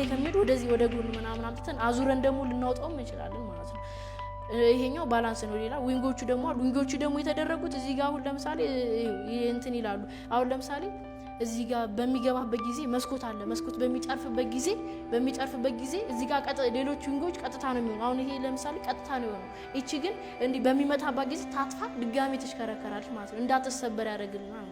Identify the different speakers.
Speaker 1: ከሚሄድ ወደዚህ ወደ ጎን ምናምን አምጥተን አዙረን ደግሞ ልናወጣው እንችላለን ማለት ነው ይሄኛው ባላንስ ነው ሌላ ዊንጎቹ ደግሞ አሉ ዊንጎቹ ደግሞ የተደረጉት እዚህ ጋር አሁን ለምሳሌ እንትን ይላሉ አሁን ለምሳሌ እዚህ ጋር በሚገባበት ጊዜ መስኮት አለ መስኮት በሚጨርፍበት ጊዜ እዚህ ጋር ሌሎች ዊንጎች ቀጥታ ነው የሚሆነው አሁን ይሄ ለምሳሌ ቀጥታ ነው የሚሆነው እቺ ግን እንዲ በሚመታበት ጊዜ ታጥፋ ድጋሚ ተሽከረከራለች ማለት ነው እንዳትሰበር ያደርግልናል